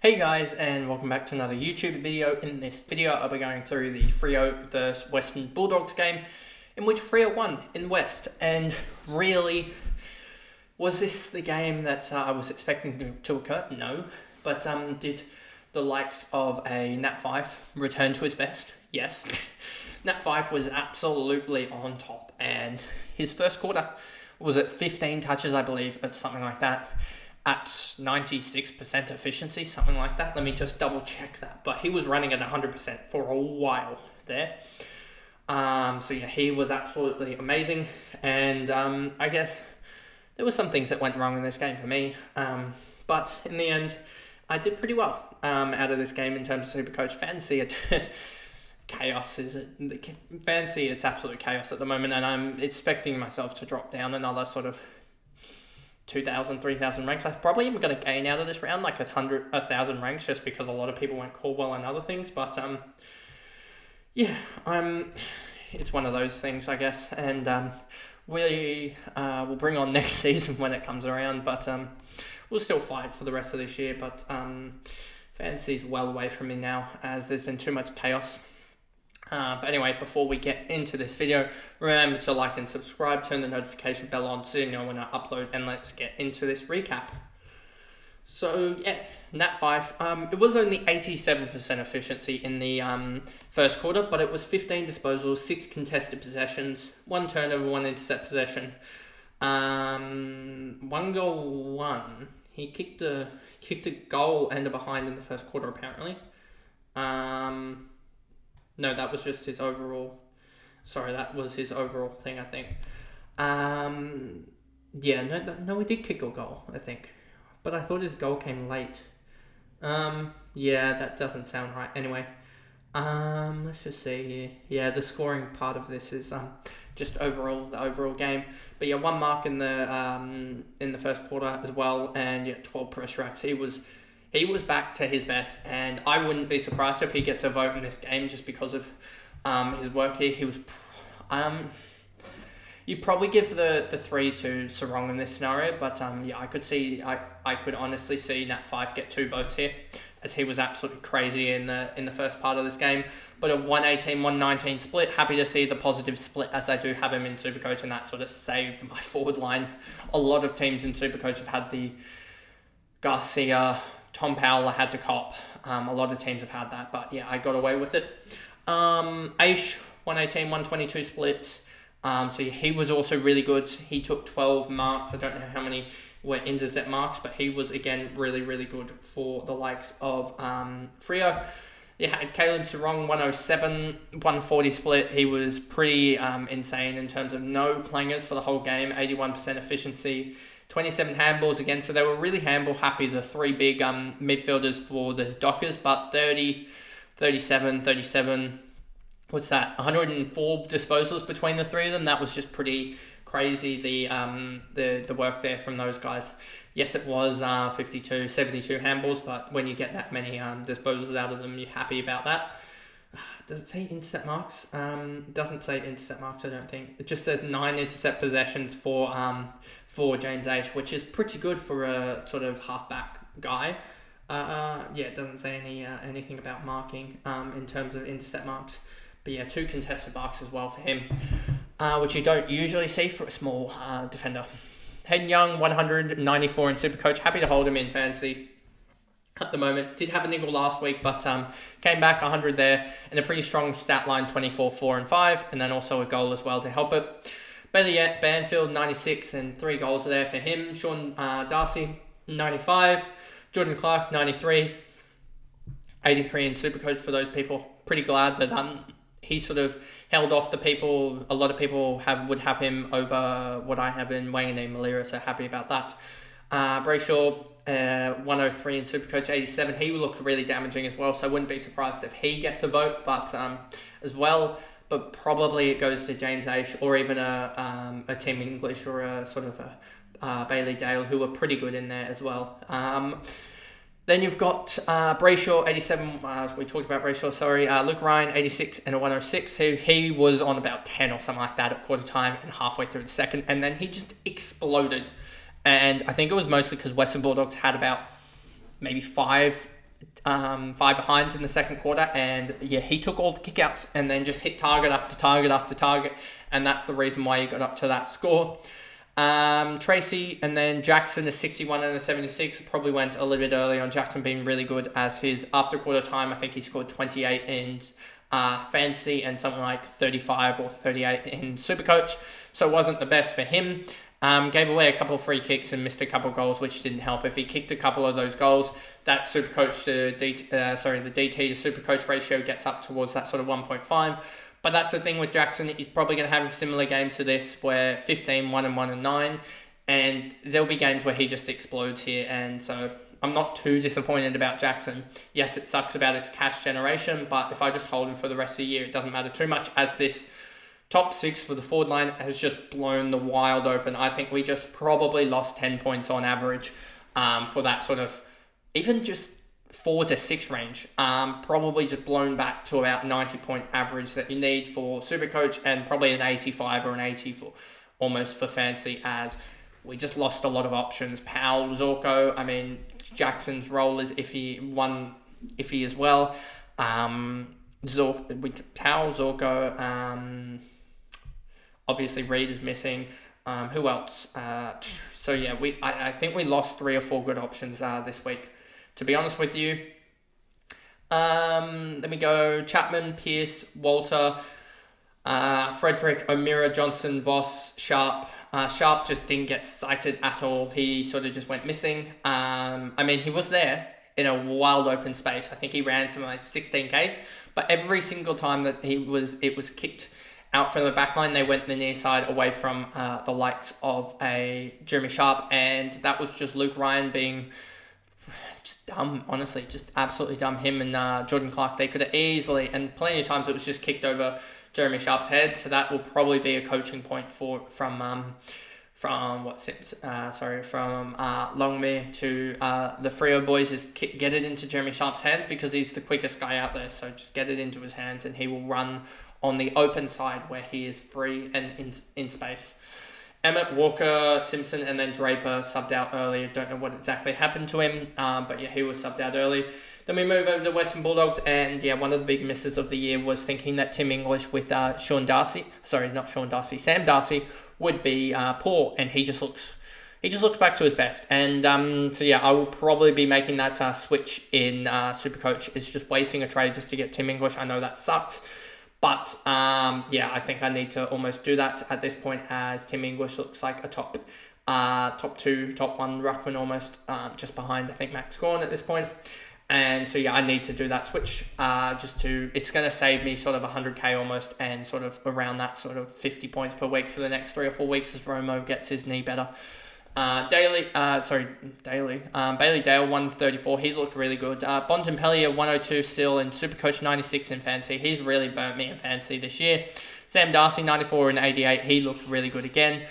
Hey guys, and welcome back to another YouTube video. In this video, I'll be going through the Freo versus Western Bulldogs game, in which Freo won in West. And really, was this the game that I was expecting to occur? No. But did the likes of a Nat 5 return to his best? Yes. Nat 5 was absolutely on top, and his first quarter was at 15 touches, I believe, at something like that. At 96% efficiency, something like that. Let me just double check that. But he was running at 100% for a while there. So yeah, he was absolutely amazing. And I guess there were some things that went wrong in this game for me. But in the end, I did pretty well out of this game in terms of Supercoach fantasy. Chaos is fantasy. It's absolute chaos at the moment, and I'm expecting myself to drop down another sort of 2,000, 3,000 ranks. I'm probably even going to gain out of this round like 1,000 ranks, just because a lot of people went Caldwell and other things. But yeah, it's one of those things, I guess. And we will bring on next season when it comes around. But we'll still fight for the rest of this year. But fantasy's well away from me now, as there's been too much chaos. But anyway, before we get into this video, remember to like and subscribe, turn the notification bell on so you know when I upload, and let's get into this recap. So yeah, Nat 5, it was only 87% efficiency in the first quarter, but it was 15 disposals, 6 contested possessions, 1 turnover, 1 intercept possession, 1 goal, 1. He kicked a goal and a behind in the first quarter apparently. No, that was just his overall. Sorry, that was his overall thing, I think. Yeah, no, he did kick a goal, I think. But I thought his goal came late. Yeah, that doesn't sound right. Anyway, let's just see here. Yeah, the scoring part of this is just the overall game. But yeah, 1 mark in the first quarter as well, and yeah, 12 press racks. He was back to his best, and I wouldn't be surprised if he gets a vote in this game just because of his work here. He was, you'd probably give the 3 to Sarong in this scenario, but yeah, I could honestly see Nat 5 get 2 votes here, as he was absolutely crazy in the first part of this game. But a 118-119 split, happy to see the positive split, as I do have him in Supercoach, and that sort of saved my forward line. A lot of teams in Supercoach have had the Garcia, Tom Powell had to cop. A lot of teams have had that, but yeah, I got away with it. Aish, 118-122 split. So he was also really good. He took 12 marks. I don't know how many were intercept marks, but he was, again, really, really good for the likes of Freo. You had Caleb Sarong, 107-140 split. He was pretty insane in terms of no clangers for the whole game, 81% efficiency. 27 handballs again, so they were really handball happy, the 3 big midfielders for the Dockers, but 30, 37, 37, what's that, 104 disposals between the 3 of them. That was just pretty crazy, the work there from those guys. Yes, it was 72 handballs, but when you get that many disposals out of them, you're happy about that. Does it say intercept marks? It doesn't say intercept marks, I don't think. It just says 9 intercept possessions for James H, which is pretty good for a sort of halfback guy. Yeah, it doesn't say anything about marking in terms of intercept marks. But yeah, 2 contested marks as well for him, which you don't usually see for a small defender. Hayden Young, 194 in Supercoach. Happy to hold him in fantasy at the moment. Did have a niggle last week, but came back 100 there, and a pretty strong stat line, 24, 4 and 5, and then also a goal as well to help it. Bailey Banfield, 96, and 3 goals are there for him. Sean Darcy, 95. Jordan Clark, 93. 83 in Supercoach for those people. Pretty glad that he sort of held off the people. A lot of people would have him over what I have in Wangane Malira, so happy about that. Brayshaw, 103 in Supercoach, 87. He looked really damaging as well, so I wouldn't be surprised if he gets a vote, but as well. But probably it goes to James H, or even a Tim English, or a sort of a Bailey Dale, who were pretty good in there as well. Then you've got Brayshaw, 87. We talked about Brayshaw, sorry. Luke Ryan, 86 and a 106. He was on about 10 or something like that at quarter time and halfway through the second, and then he just exploded. And I think it was mostly because Western Bulldogs had about maybe 5 5 behinds in the second quarter, and yeah, he took all the kickouts and then just hit target after target after target, and that's the reason why he got up to that score. Tracy and then Jackson, a 61 and a 76, probably went a little bit early on Jackson being really good as his after quarter time. I think he scored 28 in fantasy and something like 35 or 38 in Supercoach, so it wasn't the best for him. Gave away a couple of free kicks and missed a couple of goals, which didn't help. If he kicked a couple of those goals, that Supercoach to the DT to Supercoach ratio gets up towards that sort of 1.5. But that's the thing with Jackson. He's probably going to have similar games to this, where 15, 1 and 1 and 9, and there'll be games where he just explodes here. And so I'm not too disappointed about Jackson. Yes, it sucks about his cash generation, but if I just hold him for the rest of the year, it doesn't matter too much, as this top 6 for the forward line has just blown the wild open. I think we just probably lost 10 points on average for that sort of, even just 4 to 6 range. Probably just blown back to about 90-point average that you need for Supercoach, and probably an 85 or an 80 for almost for fantasy, as we just lost a lot of options. Powell, Zorko, I mean, Jackson's role is iffy as well. Powell, Zorko, obviously Reed is missing. Who else? So yeah, I think we lost 3 or 4 good options this week, to be honest with you. Let me go Chapman, Pierce, Walter, Frederick, O'Meara, Johnson, Voss, Sharp. Sharp just didn't get cited at all. He sort of just went missing. I mean, he was there in a wild open space. I think he ran something like 16 Ks, but every single time that it was kicked out from the back line, they went the near side away from the likes of a Jeremy Sharp, and that was just Luke Ryan being just dumb, honestly, just absolutely dumb. Him and Jordan Clark, they could have easily, and plenty of times it was just kicked over Jeremy Sharp's head, so that will probably be a coaching point from Longmere to the Freo boys, is get it into Jeremy Sharp's hands, because he's the quickest guy out there, so just get it into his hands and he will run on the open side where he is free and in space. Emmett, Walker, Simpson, and then Draper subbed out early. Don't know what exactly happened to him, but yeah, he was subbed out early. Then we move over to Western Bulldogs, and yeah, one of the big misses of the year was thinking that Tim English with Sam Darcy would be poor, and he just looks back to his best. And so yeah, I will probably be making that switch in Supercoach. It's just wasting a trade just to get Tim English. I know that sucks. But yeah, I think I need to almost do that at this point, as Tim English looks like a top 2, top 1 ruckman almost, just behind, I think, Max Gawn at this point. And so yeah, I need to do that switch it's going to save me sort of 100k almost, and sort of around that sort of 50 points per week for the next 3 or 4 weeks as Romo gets his knee better. Bailey Dale 134. He's looked really good. Bontempelli 102 still in Supercoach, 96 in fantasy. He's really burnt me in fantasy this year. Sam Darcy 94 and 88. He looked really good again.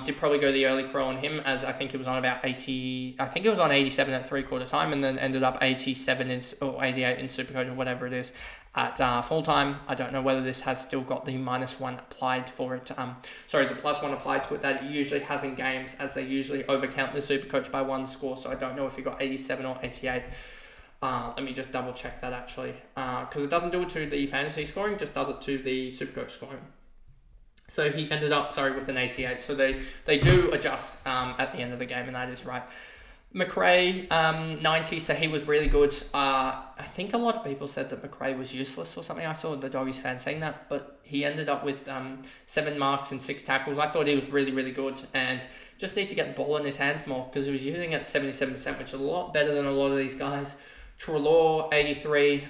Did probably go the early crow on him, as I think it was on about 80. I think it was on 87 at 3/4 time, and then ended up 87 or 88 in Supercoach or whatever it is at full time. I don't know whether this has still got the -1 applied for it. The +1 applied to it that it usually has in games, as they usually overcount the Supercoach by 1 score. So I don't know if he got 87 or 88. Let me just double check that actually, because it doesn't do it to the fantasy scoring, just does it to the Supercoach scoring. So he ended up, with an 88. So they do adjust at the end of the game, and that is right. McRae, 90, so he was really good. I think a lot of people said that McRae was useless or something. I saw the Doggies fans saying that, but he ended up with 7 marks and 6 tackles. I thought he was really, really good, and just need to get the ball in his hands more, because he was using it at 77%, which is a lot better than a lot of these guys. Trelaw, 83,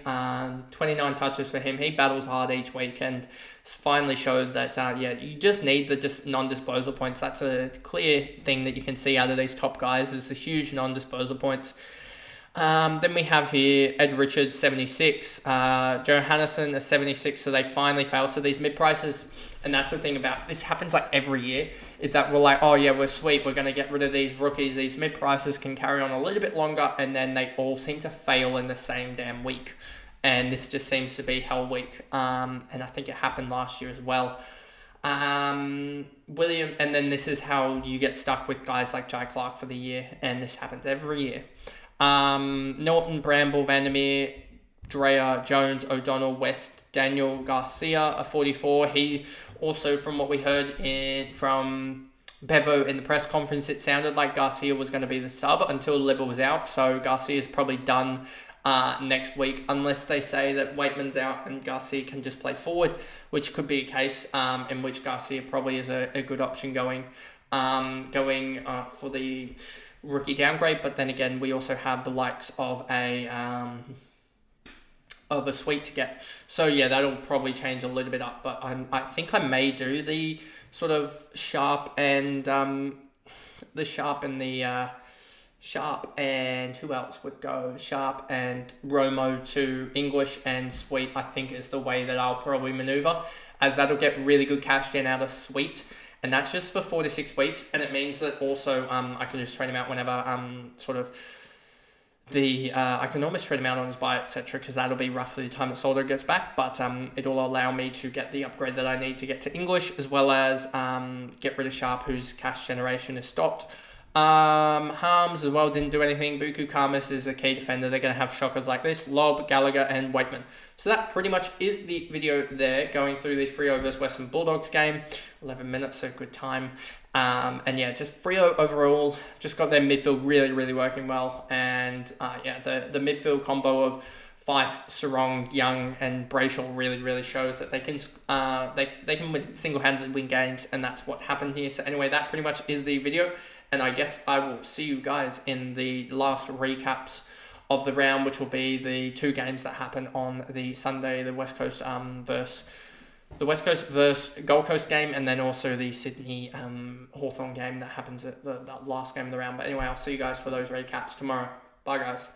29 touches for him. He battles hard each week, and finally showed that, you just need the non-disposal points. That's a clear thing that you can see out of these top guys, is the huge non-disposal points. Then we have here Ed Richards, 76, Johannesson, a 76, so they finally fail. So these mid-prices, and that's the thing about, this happens like every year, is that we're like, oh yeah, we're sweet, we're going to get rid of these rookies, these mid-prices can carry on a little bit longer, and then they all seem to fail in the same damn week. And this just seems to be hell week, and I think it happened last year as well. William, and then this is how you get stuck with guys like Jai Clark for the year, and this happens every year. Norton, Bramble, Vandermeer, Dreyer, Jones, O'Donnell, West, Daniel, Garcia, a 44. He also, from what we heard from Bevo in the press conference, it sounded like Garcia was going to be the sub until Libba was out. So Garcia's probably done next week, unless they say that Waitman's out and Garcia can just play forward, which could be a case in which Garcia probably is a good option going for the rookie downgrade. But then again, we also have the likes of a Sweet to get. So yeah, that'll probably change a little bit up. But I think I may do the sort of Sharp and Sharp and who else would go? Sharp and Romo to English and Sweet, I think, is the way that I'll probably maneuver, as that'll get really good cash gen out of Sweet. And that's just for 4 to 6 weeks. And it means that also I can just trade him out whenever I can almost trade him out on his buy, etc., because that'll be roughly the time that Solder gets back. But it'll allow me to get the upgrade that I need to get to English, as well as get rid of Sharp, whose cash generation is stopped. Harms as well didn't do anything. Buku Karmas is a key defender. They're going to have shockers like this: Lob, Gallagher, and Waitman. So that pretty much is the video there, going through the Freo versus Western Bulldogs game. 11 minutes, so good time. And yeah, just Freo overall just got their midfield really, really working well. And the midfield combo of Fife, Sarong, Young, and Brayshaw really, really shows that they can single-handedly win games, and that's what happened here. So anyway, that pretty much is the video. And I guess I will see you guys in the last recaps of the round, which will be the 2 games that happen on the Sunday, the West Coast versus Gold Coast game, and then also the Sydney Hawthorn game that happens at the last game of the round. But anyway, I'll see you guys for those recaps tomorrow. Bye, guys.